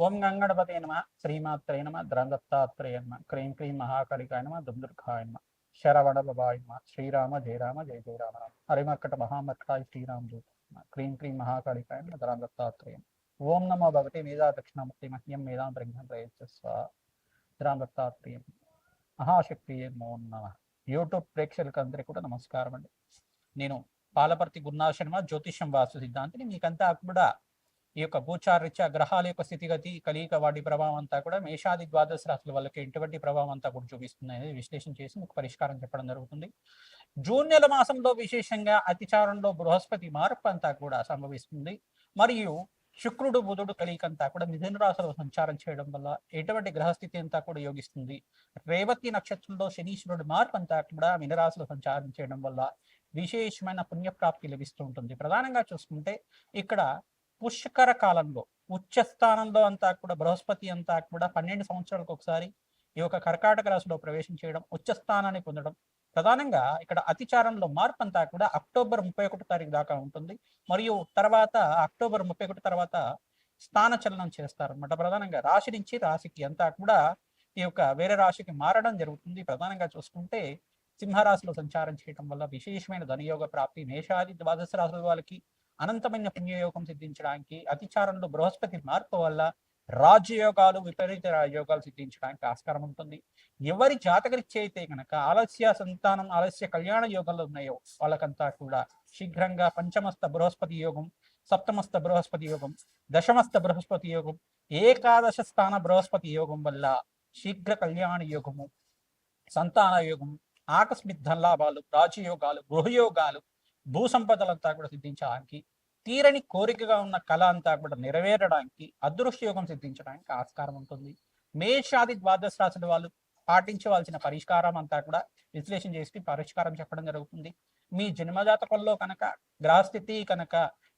ఓం గంగణపతే నమ, శ్రీమాత్రే నమ, ద్రందత్తాత్రేయ నమ, క్రీం క్రీం మహాకాళికాయ నమ, దుందుర్గాయ నమ, శరవణ బాబాయ్ నమ, శ్రీరామ జయ రామ జయ జయ రామ రామ, హరిమర్కట మహామర్కాయ శ్రీరామ్ జయ క్రీం క్రీం మహాకాళికాయ నమ, ద్రందత్తాత్రేయ. ఓం నమో భగవతే మేధా దక్షిణామూర్తి మహ్యం మేధాం ప్రజ్ఞం ప్రయచ్చస్వ ద్రాందత్తాత్రేయం. మహాశక్తి నమో నమ. యూట్యూబ్ ప్రేక్షకులకు అందరికీ కూడా నమస్కారం అండి. నేను పాలపర్తి గురునాథ శర్మ, జ్యోతిష్యం వాస్తు సిద్ధాంతిని. మీకంతా కూడా ఈ యొక్క గోచారరీత్యా గ్రహాల యొక్క స్థితిగతి, కలియిక, వాటి ప్రభావం అంతా కూడా మేషాది ద్వాదశ రాశుల వాళ్ళకి ఎటువంటి ప్రభావం అంతా కూడా చూపిస్తుంది అనేది విశ్లేషణ చేసి మీకు పరిష్కారం చెప్పడం జరుగుతుంది. జూన్ నెల మాసంలో విశేషంగా అతిచారంలో బృహస్పతి మార్పు అంతా కూడా సంభవిస్తుంది. మరియు శుక్రుడు బుధుడు కలియికంతా కూడా మిథున రాశిలో సంచారం చేయడం వల్ల ఎటువంటి గ్రహస్థితి అంతా కూడా యోగిస్తుంది. రేవతి నక్షత్రంలో శనీశ్వరుడు మార్పు అంతా కూడా మీనరాశిలో సంచారం చేయడం వల్ల విశేషమైన పుణ్యప్రాప్తి లభిస్తూ ఉంటుంది. ప్రధానంగా చూసుకుంటే ఇక్కడ పుష్కర కాలంలో ఉచ్చ స్థానంలో అంతా కూడా బృహస్పతి అంతా కూడా 12 సంవత్సరాలకు ఒకసారి ఈ యొక్క కర్కాటక రాశిలో ప్రవేశం చేయడం, ఉచ్చ స్థానాన్ని పొందడం. ప్రధానంగా ఇక్కడ అతిచారంలో మార్పు అంతా కూడా అక్టోబర్ 31 తారీఖు దాకా ఉంటుంది. మరియు తర్వాత అక్టోబర్ 31 తర్వాత స్థాన చలనం చేస్తారనమాట. ప్రధానంగా రాశి నుంచి రాశికి అంతా కూడా ఈ యొక్క వేరే రాశికి మారడం జరుగుతుంది. ప్రధానంగా చూసుకుంటే సింహరాశిలో సంచారం చేయడం వల్ల విశేషమైన ధనయోగ ప్రాప్తి, మేషాది ద్వాదశ రాశుల వాళ్ళకి అనంతమైన పుణ్యయోగం సిద్ధించడానికి, అతిచారంలో బృహస్పతి మార్పు వల్ల రాజయోగాలు, విపరీత రాజయోగాలు సిద్ధించడానికి ఆస్కారం ఉంటుంది. ఎవరి జాతకరీత్యా అయితే కనుక ఆలస్య సంతానం, ఆలస్య కళ్యాణ యోగాలు ఉన్నాయో వాళ్ళకంతా కూడా శీఘ్రంగా పంచమస్త బృహస్పతి యోగం, సప్తమస్త బృహస్పతి యోగం, దశమస్త బృహస్పతి యోగం, ఏకాదశ స్థాన బృహస్పతి యోగం వల్ల శీఘ్ర కళ్యాణ యోగము, సంతాన యోగము, ఆకస్మిక ధనలాభాలు, రాజయోగాలు, గృహయోగాలు, భూ సంపదలంతా కూడా సిద్ధించడానికి, తీరని కోరికగా ఉన్న కళ అంతా కూడా నెరవేరడానికి, అదృష్ట యోగం సిద్ధించడానికి ఆస్కారం ఉంటుంది. మేషాది ద్వాదశ రాశుల వాళ్ళు పాటించవలసిన పరిష్కారం అంతా కూడా విశ్లేషణ చేసి పరిష్కారం చెప్పడం జరుగుతుంది. మీ జన్మజాతకంలో కనుక గ్రహస్థితి కనుక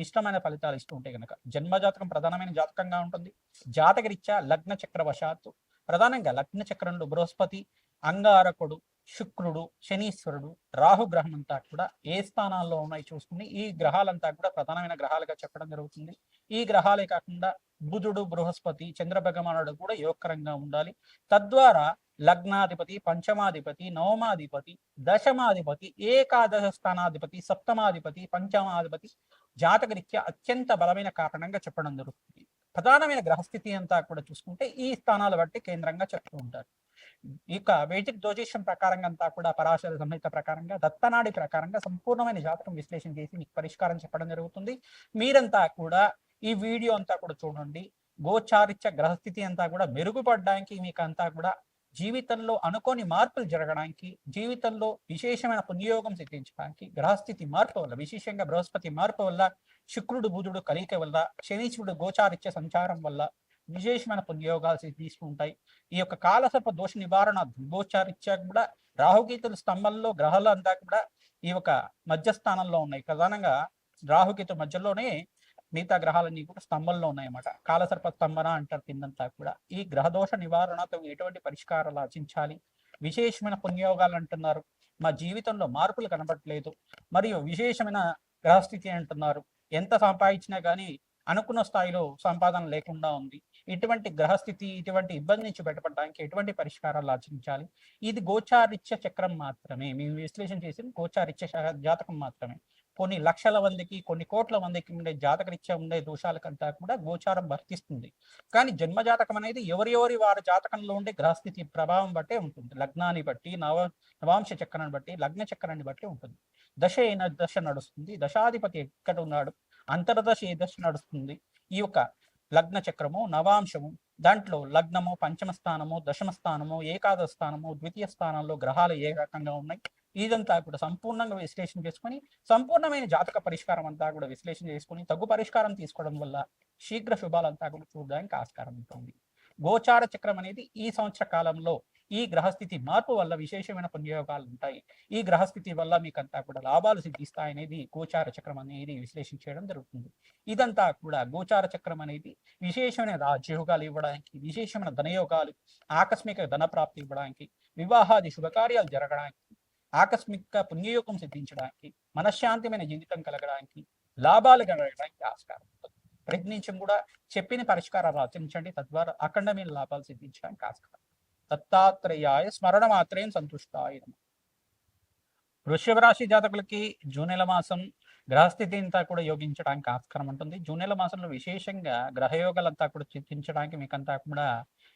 ఇష్టమైన ఫలితాలు ఇస్తూ ఉంటే కనుక జన్మజాతకం ప్రధానమైన జాతకంగా ఉంటుంది. జాతకరీత్యా లగ్న చక్రవశాత్తు ప్రధానంగా లగ్న చక్రంలో బృహస్పతి, అంగారకుడు, శుక్రుడు, శనీశ్వరుడు, రాహుగ్రహం అంతా కూడా ఏ స్థానాల్లో ఉన్నాయి చూసుకుని ఈ గ్రహాలంతా కూడా ప్రధానమైన గ్రహాలుగా చెప్పడం జరుగుతుంది. ఈ గ్రహాలే కాకుండా బుధుడు, బృహస్పతి, చంద్ర భగవానుడు కూడా యోగకరంగా ఉండాలి. తద్వారా లగ్నాధిపతి, పంచమాధిపతి, నవమాధిపతి, దశమాధిపతి, ఏకాదశ స్థానాధిపతి, సప్తమాధిపతి, పంచమాధిపతి జాతకరీత్యా అత్యంత బలమైన కారణంగా చెప్పడం జరుగుతుంది. ప్రధానమైన గ్రహస్థితి అంతా కూడా చూసుకుంటే ఈ స్థానాలు బట్టి కేంద్రంగా చెప్తూ ఉంటారు. ఇక వేదిక్ జ్యోతిష్యం ప్రకారంగా అంతా కూడా పరాశర సంహిత ప్రకారంగా, దత్తనాడి ప్రకారంగా సంపూర్ణమైన జాతకం విశ్లేషణ చేసి మీకు పరిష్కారం చెప్పడం జరుగుతుంది. మీరంతా కూడా ఈ వీడియో అంతా కూడా చూడండి. గోచారిత్య గ్రహస్థితి అంతా కూడా మెరుగుపడడానికి, మీకు అంతా కూడా జీవితంలో అనుకోని మార్పులు జరగడానికి, జీవితంలో విశేషమైన పుణ్యయోగం సిద్ధించడానికి, గ్రహస్థితి మార్పు వల్ల విశేషంగా బృహస్పతి మార్పు వల్ల, శుక్రుడు బుధుడు కలియిక వల్ల, శనీశ్వరుడు గోచారిత్య సంచారం వల్ల విశేషమైన పుణ్యయోగాలు సిద్ధిస్తుంటాయి. ఈ యొక్క కాలసర్ప దోష నివారణ గోచారిత్యా కూడా రాహుకేతుల స్తంభంలో గ్రహాలు అంతా కూడా ఈ యొక్క మధ్యస్థానంలో ఉన్నాయి. ప్రధానంగా రాహుకేతు మధ్యలోనే మిగతా గ్రహాలన్నీ కూడా స్తంభంలో ఉన్నాయన్నమాట. కాలసర్ప స్తంభన అంటారు కిందంతా కూడా. ఈ గ్రహదోష నివారణతో ఎటువంటి పరిష్కారాలు ఆచించాలి, విశేషమైన పుణ్యయోగాలు అంటున్నారు, మా జీవితంలో మార్పులు కనబడట్లేదు, మరియు విశేషమైన గ్రహస్థితి అంటున్నారు, ఎంత సంపాదించినా కానీ అనుకున్న స్థాయిలో సంపాదన లేకుండా ఉంది, ఇటువంటి గ్రహస్థితి, ఇటువంటి ఇబ్బంది నుంచి బయటపడడానికి ఎటువంటి పరిష్కారాలు ఆచరించాలి. ఇది గోచారిత్య చక్రం మాత్రమే, మేము విశ్లేషణ చేసిన గోచారిత్య జాతకం మాత్రమే. కొన్ని లక్షల మందికి, కొన్ని కోట్ల మందికి ఉండే జాతకరీత్యా ఉండే దోషాలకంతా కూడా గోచారం వర్తిస్తుంది. కానీ జన్మజాతకం అనేది ఎవరి వారి జాతకంలో ఉండే గ్రహస్థితి ప్రభావం బట్టే ఉంటుంది. లగ్నాన్ని బట్టి, నవాంశ చక్రాన్ని బట్టి, లగ్న చక్రాన్ని బట్టి ఉంటుంది. దశ ఏ దశ నడుస్తుంది, దశాధిపతి ఎక్కడ ఉన్నాడు, అంతర్దశ ఏ దశ నడుస్తుంది, ఈ యొక్క లగ్న చక్రము, నవాంశము, దాంట్లో లగ్నము, పంచమ స్థానము, దశమ స్థానము, ఏకాదశ స్థానము, ద్వితీయ స్థానంలో గ్రహాలు ఏ రకంగా ఉన్నాయి, ఇదంతా కూడా సంపూర్ణంగా విశ్లేషణ చేసుకుని సంపూర్ణమైన జాతక పరిష్కారం అంతా కూడా విశ్లేషణ చేసుకుని తగు పరిష్కారం తీసుకోవడం వల్ల శీఘ్ర శుభాలంతా కూడా చూడడానికి ఆస్కారం ఉంటుంది. గోచార చక్రం అనేది ఈ సంవత్సర కాలంలో ఈ గ్రహస్థితి మార్పు వల్ల విశేషమైన పుణ్యయోగాలు ఉంటాయి. ఈ గ్రహస్థితి వల్ల మీకంతా కూడా లాభాలు సిద్ధిస్తాయనేది గోచార చక్రం అనేది విశ్లేషణ చేయడం జరుగుతుంది. ఇదంతా కూడా గోచార చక్రం అనేది విశేషమైన రాజయోగాలు ఇవ్వడానికి, విశేషమైన ధనయోగాలు, ఆకస్మిక ధన ప్రాప్తి ఇవ్వడానికి, వివాహాది శుభకార్యాలు జరగడానికి, ఆకస్మిక పుణ్యయోగం సిద్ధించడానికి, మనశ్శాంతిమైన జీవితం కలగడానికి, లాభాలు కలగడానికి ఆస్కారం ఉంటుంది. ప్రయత్నించం కూడా చెప్పిన పరిష్కారాలు ఆచరించండి. తద్వారా అఖండమైన లాభాలు సిద్ధించడానికి ఆస్కారం. దత్తాత్రేయాయ స్మరణ మాత్రేం సంతుష్టాయ నమః. వృషభ రాశి జాతకులకి జూన్ నెల మాసం గ్రహస్థితి అంతా కూడా యోగించడానికి ఆస్కారం ఉంటుంది. జూన్ నెల మాసంలో విశేషంగా గ్రహయోగాలంతా కూడా చింతించడానికి మీకంతా కూడా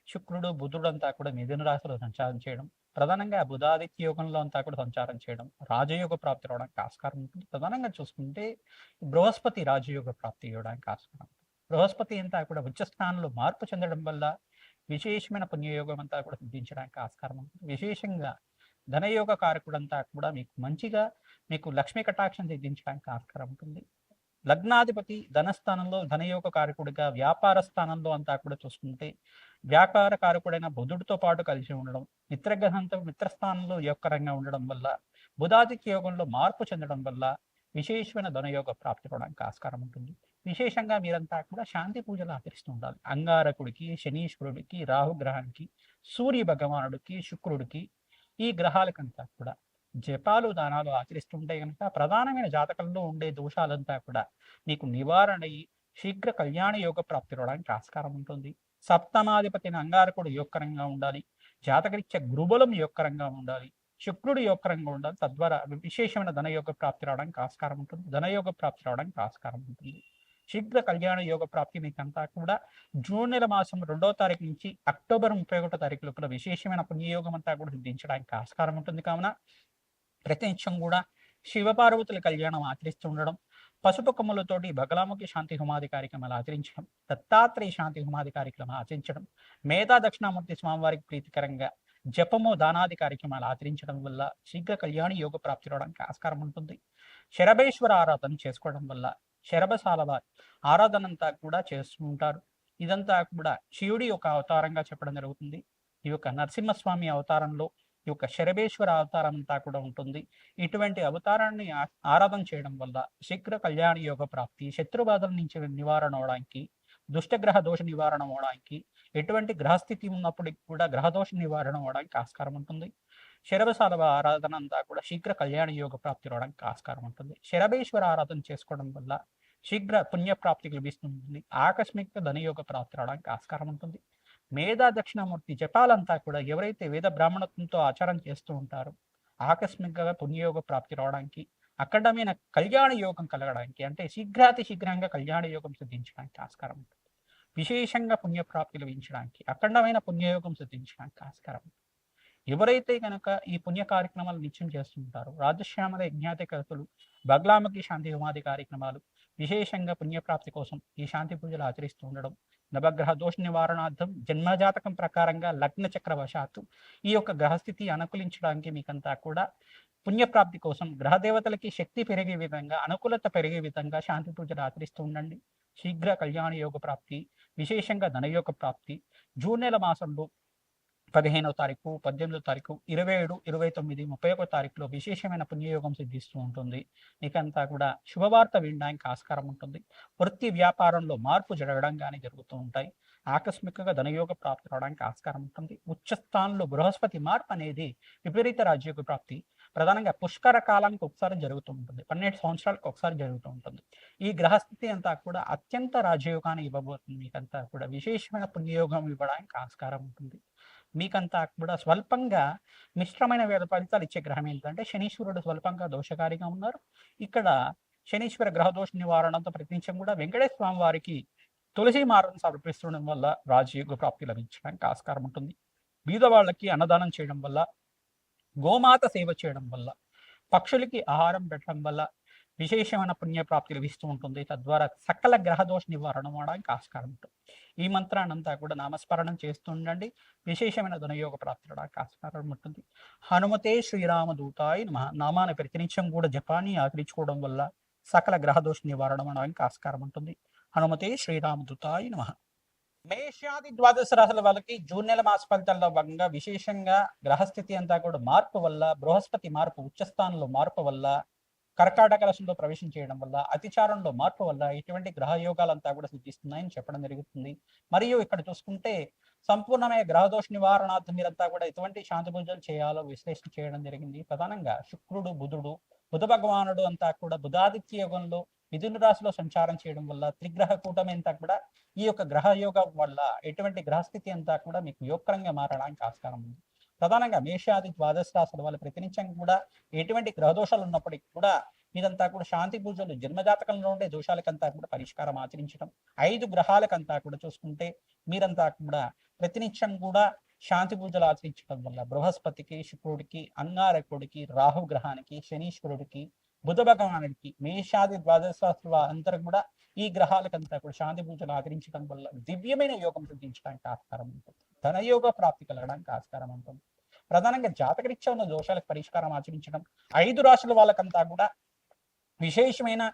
శుక్రుడు బుధుడు అంతా కూడా మిథున రాశిలో సంచారం చేయడం, ప్రధానంగా బుధాదిత్య యోగంలో అంతా కూడా సంచారం చేయడం, రాజయోగ ప్రాప్తి రావడానికి ఆస్కారం ఉంటుంది. ప్రధానంగా చూసుకుంటే బృహస్పతి రాజయోగ ప్రాప్తి ఇవ్వడానికి ఆస్కారం ఉంటుంది. బృహస్పతి అంతా కూడా ఉచ్చ స్థానంలో మార్పు చెందడం వల్ల విశేషమైన పుణ్యయోగం అంతా కూడా సిద్ధించడానికి ఆస్కారం ఉంటుంది. విశేషంగా ధనయోగ కారకుడంతా కూడా మీకు మంచిగా మీకు లక్ష్మీ కటాక్షం సిద్ధించడానికి ఆస్కారం ఉంటుంది. లగ్నాధిపతి ధనస్థానంలో ధనయోగ కారకుడిగా, వ్యాపార స్థానంలో అంతా కూడా చూసుకుంటే వ్యాపార కారకుడైన బుధుడితో పాటు కలిసి ఉండడం, మిత్రగ్రహంతో మిత్రస్థానంలో యోగకరంగా ఉండడం వల్ల, బుధాదిత్య యోగంలో మార్పు చెందడం వల్ల విశేషమైన ధనయోగ ప్రాప్తి అవడానికి ఆస్కారం ఉంటుంది. విశేషంగా మీరంతా కూడా శాంతి పూజలు ఆచరిస్తూ ఉండాలి. అంగారకుడికి, శనీశ్వరుడికి, రాహుగ్రహానికి, సూర్య భగవానుడికి, శుక్రుడికి, ఈ గ్రహాలకంతా కూడా జపాలు దానాలు ఆచరిస్తుంటే కనుక ప్రధానమైన జాతకంలో ఉండే దోషాలంతా కూడా మీకు నివారణ అయ్యి శీఘ్ర కళ్యాణ యోగ ప్రాప్తి రావడానికి ఆస్కారం ఉంటుంది. సప్తమాధిపతిని అంగారకుడు యోగకరంగా ఉండాలి. జాతకరీత్యా గురుబలం యోగకరంగా ఉండాలి. శుక్రుడు యోగకరంగా ఉండాలి. తద్వారా విశేషమైన ధనయోగ ప్రాప్తి రావడానికి ఆస్కారం ఉంటుంది. ధనయోగ ప్రాప్తి రావడానికి ఆస్కారం ఉంటుంది. శీఘ్ర కళ్యాణ యోగ ప్రాప్తి మీకంతా కూడా జూన్ నెల మాసం 2వ తారీఖు నుంచి అక్టోబర్ 31వ తారీఖు లోపల విశేషమైన పుణ్యయోగం అంతా కూడా సిద్ధించడానికి ఆస్కారం ఉంటుంది. కావున ప్రతినిత్యం కూడా శివపార్వతుల కళ్యాణం ఆచరిస్తూ ఉండడం, పసుపు కొమ్ములతోటి బగలాముఖి శాంతి హోమాది కార్యక్రమాలు ఆచరించడం, దత్తాత్రేయ శాంతి హోమాది కార్యక్రమాలు ఆచరించడం, మేధా దక్షిణామూర్తి స్వామివారికి ప్రీతికరంగా జపము దానాది కార్యక్రమాలు ఆచరించడం వల్ల శీఘ్ర కళ్యాణ యోగ ప్రాప్తి రావడానికి ఆస్కారం ఉంటుంది. శరభేశ్వర ఆరాధన చేసుకోవడం వల్ల శరభసాల వారి ఆరాధన అంతా కూడా చేస్తూ ఉంటారు. ఇదంతా కూడా శివుడి యొక్క అవతారంగా చెప్పడం జరుగుతుంది. ఈ యొక్క నరసింహస్వామి అవతారంలో ఈ యొక్క శరభేశ్వర అవతారం అంతా కూడా ఉంటుంది. ఇటువంటి అవతారాన్ని ఆరాధన చేయడం వల్ల శీఘ్ర కళ్యాణ యోగ ప్రాప్తి, శత్రుబాధల నుంచి నివారణ అవడానికి, దుష్టగ్రహ దోష నివారణ అవడానికి, ఎటువంటి గ్రహస్థితి ఉన్నప్పటికీ కూడా గ్రహదోష నివారణ అవడానికి ఆస్కారం ఉంటుంది. శరభసాల ఆరాధన అంతా కూడా శీఘ్ర కళ్యాణ యోగ ప్రాప్తి రావడానికి ఆస్కారం ఉంటుంది. శరభేశ్వర ఆరాధన చేసుకోవడం వల్ల శీఘ్ర పుణ్యప్రాప్తి లభిస్తుంది. ఆకస్మిక ధనయోగ ప్రాప్తి రావడానికి ఆస్కారం ఉంటుంది. మేధా దక్షిణామూర్తి జపాలంతా కూడా ఎవరైతే వేద బ్రాహ్మణత్వంతో ఆచారం చేస్తూ ఉంటారో ఆకస్మికంగా పుణ్యయోగ ప్రాప్తి రావడానికి, అఖండమైన కళ్యాణ యోగం కలగడానికి, అంటే శీఘ్రాతి శీఘ్రంగా కళ్యాణ యోగం సిద్ధించడానికి ఆస్కారం ఉంటుంది. విశేషంగా పుణ్యప్రాప్తి లభించడానికి, అఖండమైన పుణ్యయోగం సిద్ధించడానికి ఆస్కారం ఉంటుంది. ఎవరైతే కనుక ఈ పుణ్య కార్యక్రమాలు నిత్యం చేస్తుంటారో రాజశ్యామల యజ్ఞాతికతులు, బగ్లాముఖి శాంతి హోమాది కార్యక్రమాలు, విశేషంగా పుణ్యప్రాప్తి కోసం ఈ శాంతి పూజలు ఆచరిస్తూ ఉండడం, నవగ్రహ దోష నివారణార్థం జన్మజాతకం ప్రకారంగా లగ్న చక్రవశాత్తు ఈ యొక్క గ్రహస్థితి అనుకూలించడానికి మీకంతా కూడా పుణ్యప్రాప్తి కోసం గ్రహదేవతలకి శక్తి పెరిగే విధంగా, అనుకూలత పెరిగే విధంగా శాంతి పూజలు ఆచరిస్తూ ఉండండి. శీఘ్ర కళ్యాణ యోగ ప్రాప్తి, విశేషంగా ధనయోగ ప్రాప్తి జూన్ నెల మాసంలో 15వ తారీఖు, 18వ తారీఖు, 27, 29, 31వ తారీఖులో విశేషమైన పుణ్యయోగం సిద్ధిస్తూ ఉంటుంది. మీకంతా కూడా శుభవార్త వినడానికి ఆస్కారం ఉంటుంది. వృత్తి వ్యాపారంలో మార్పు జరగడం కానీ జరుగుతూ ఉంటాయి. ఆకస్మికంగా ధనయోగ ప్రాప్తి రావడానికి ఆస్కారం ఉంటుంది. ఉచ్చస్థానంలో బృహస్పతి మార్పు అనేది విపరీత రాజయోగ ప్రాప్తి ప్రధానంగా పుష్కర కాలానికి ఒకసారి జరుగుతూ ఉంటుంది. 12 సంవత్సరాలకు ఒకసారి జరుగుతూ ఉంటుంది. ఈ గ్రహస్థితి అంతా కూడా అత్యంత రాజయోగాన్ని ఇవ్వబోతుంది. మీకంతా కూడా విశేషమైన పుణ్యయోగం ఇవ్వడానికి ఆస్కారం ఉంటుంది. మీకంతా కూడా స్వల్పంగా మిశ్రమైన వేద ఫలితాలు ఇచ్చే గ్రహం ఏంటంటే శనీశ్వరుడు స్వల్పంగా దోషకారిగా ఉన్నారు. ఇక్కడ శనీశ్వర గ్రహ దోష నివారణతో ప్రతినిత్యం కూడా వెంకటేశ్వర స్వామి వారికి తులసి మాలను సమర్పిస్తుండడం వల్ల రాజయోగ ప్రాప్తి లభించడానికి ఆస్కారం ఉంటుంది. బీద వాళ్ళకి అన్నదానం చేయడం వల్ల, గోమాత సేవ చేయడం వల్ల, పక్షులకి ఆహారం పెట్టడం వల్ల విశేషమైన పుణ్యప్రాప్తి లభిస్తూ ఉంటుంది. తద్వారా సకల గ్రహదోష నివారణ అవడానికి ఆస్కారం ఉంటుంది. ఈ మంత్రాన్నంతా కూడా నామస్మరణం చేస్తూ ఉండండి. విశేషమైన ధనయోగ ప్రాప్తి రావడానికి ఆస్కారం ఉంటుంది. హనుమతే శ్రీరామదూతాయ నమః నామాన్ని ప్రతినిత్యం కూడా జపాన్ని ఆచరించుకోవడం వల్ల సకల గ్రహదోష నివారణ అవడానికి ఆస్కారం ఉంటుంది. హనుమతే శ్రీరామదూతాయ నమః. మేషాది ద్వాదశ రాశుల వాళ్ళకి జూన్ నెల మాస ఫలితాల్లో భాగంగా విశేషంగా గ్రహస్థితి అంతా కూడా మార్పు వల్ల, బృహస్పతి మార్పు ఉచ్చస్థానంలో మార్పు వల్ల, కర్కాటక రాశిలో ప్రవేశం చేయడం వల్ల, అతిచారంలో మార్పు వల్ల ఇటువంటి గ్రహయోగాలంతా కూడా సిద్ధిస్తున్నాయని చెప్పడం జరుగుతుంది. మరియు ఇక్కడ చూసుకుంటే సంపూర్ణమైన గ్రహదోష నివారణార్థం మీరంతా కూడా ఎటువంటి శాంతి పూజలు చేయాలో విశ్లేషణ చేయడం జరిగింది. ప్రధానంగా శుక్రుడు బుధుడు, బుధ భగవానుడు అంతా కూడా బుధాదిత్య యోగంలో మిథున రాశిలో సంచారం చేయడం వల్ల త్రిగ్రహ కూటమి అంతా కూడా ఈ యొక్క గ్రహ యోగం వల్ల ఎటువంటి గ్రహస్థితి అంతా కూడా మీకు యోగకరంగా మారడానికి ఆస్కారం ఉంది. ప్రధానంగా మేషాది ద్వాదశ రాశుల వల్ల ప్రతినిత్యం కూడా ఎటువంటి గ్రహదోషాలు ఉన్నప్పటికీ కూడా మీరంతా కూడా శాంతి పూజలు జన్మజాతకంలో ఉండే దోషాలకంతా కూడా పరిష్కారం ఆచరించడం, 5 గ్రహాలకంతా కూడా చూసుకుంటే మీరంతా కూడా ప్రతినిత్యం కూడా శాంతి పూజలు ఆచరించడం వల్ల బృహస్పతికి, శుక్రుడికి, అంగారకుడికి, రాహు గ్రహానికి, శనీశ్వరుడికి, బుధ భగవానుడికి, మేషాది ద్వాదశ అందరూ కూడా ఈ గ్రహాలకంతా కూడా శాంతి పూజలు ఆచరించడం వల్ల దివ్యమైన యోగం సిద్ధించడానికి ఆస్కారం ఉంటుంది. ధనయోగ ప్రాప్తి కలగడానికి ఆస్కారం ఉంటుంది. ప్రధానంగా జాతకరీత్యా ఉన్న దోషాలకు పరిష్కారం ఆచరించడం, 5 రాశుల వాళ్ళకంతా కూడా విశేషమైన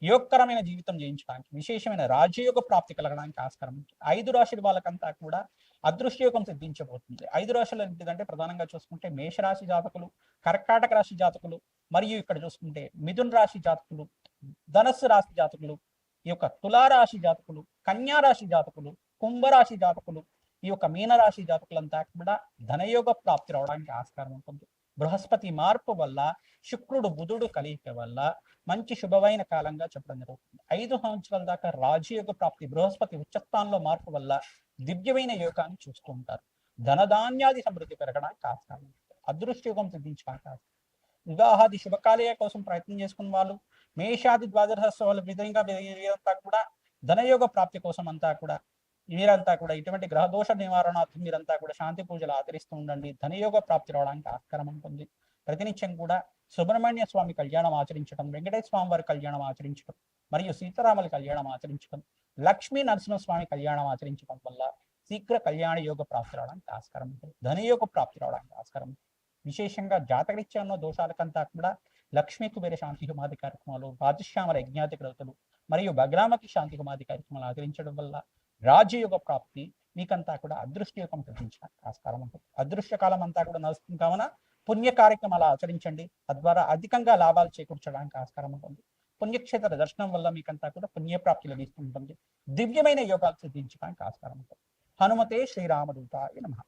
యోగకరమైన జీవితం జయించడానికి, విశేషమైన రాజయోగ ప్రాప్తి కలగడానికి ఆస్కారం ఉంటుంది. 5 రాశుల వాళ్ళకంతా కూడా అదృష్టయోగం సిద్ధించబోతుంది. 5 రాశులు ఏంటిదంటే ప్రధానంగా చూసుకుంటే మేషరాశి జాతకులు, కర్కాటక రాశి జాతకులు, మరియు ఇక్కడ చూసుకుంటే మిథున రాశి జాతకులు, ధనస్సు రాశి జాతకులు, ఈ యొక్క తులారాశి జాతకులు, కన్యా రాశి జాతకులు, కుంభరాశి జాతకులు, ఈ యొక్క మీనరాశి జాతకులంతా కూడా ధనయోగ ప్రాప్తి రావడానికి ఆస్కారం ఉంటుంది. బృహస్పతి మార్పు వల్ల, శుక్రుడు బుధుడు కలియిక వల్ల మంచి శుభమైన కాలంగా చెప్పడం జరుగుతుంది. 5 సంవత్సరాల దాకా రాజయోగ ప్రాప్తి, బృహస్పతి ఉచ్చస్థానంలో మార్పు వల్ల దివ్యమైన యోగాన్ని చూస్తూ ఉంటారు. ధనధాన్యాది సమృద్ధి పెరగడానికి ఆస్కారం ఉంటుంది. అదృష్టయోగం సిద్ధించడానికి ఆస్కారం. వివాహాది శుభకార్య కోసం ప్రయత్నం చేసుకున్న వాళ్ళు, మేషాది ద్వాదశ వాళ్ళ విధంగా వీరంతా కూడా ధనయోగ ప్రాప్తి కోసం అంతా కూడా వీరంతా కూడా ఇటువంటి గ్రహదోష నివారణార్థం మీరంతా కూడా శాంతి పూజలు ఆచరిస్తూ ఉండండి. ధనయోగ ప్రాప్తి రావడానికి ఆస్కారం ఉంటుంది. ప్రతినిత్యం కూడా సుబ్రహ్మణ్య స్వామి కళ్యాణం ఆచరించడం, వెంకటేశ్వర స్వామి వారి కళ్యాణం ఆచరించడం, మరియు సీతారాముల కళ్యాణం ఆచరించడం, లక్ష్మీ నరసింహస్వామి కళ్యాణం ఆచరించడం వల్ల శీఘ్ర కళ్యాణ యోగ ప్రాప్తి రావడానికి ఆస్కారం ఉంటుంది. ధనయోగ ప్రాప్తి రావడానికి ఆస్కారం ఉంటుంది. విశేషంగా జాతకరీత్యా ఉన్న దోషాలకంతా కూడా లక్ష్మీ కుబేర శాంతి హోమాది కార్యక్రమాలు, రాజశ్యామల యజ్ఞాతి గ్రహతులు మరియు బగ్రామకి శాంతి హోమాది కార్యక్రమాలు ఆచరించడం వల్ల రాజయోగ ప్రాప్తి మీకంతా కూడా అదృష్టయోగం సిద్ధించడానికి ఆస్కారం ఉంటుంది. అదృష్టకాలం అంతా కూడా నడుస్తుంది కావున పుణ్య కార్యక్రమాలు ఆచరించండి. తద్వారా అధికంగా లాభాలు చేకూర్చడానికి ఆస్కారం ఉంటుంది. పుణ్యక్షేత్ర దర్శనం వల్ల మీకంతా కూడా పుణ్యప్రాప్తి లభిస్తుంటుంది. దివ్యమైన యోగాలు సిద్ధించడానికి ఆస్కారం ఉంటుంది. హనుమతే శ్రీరామదూతాయ నమః.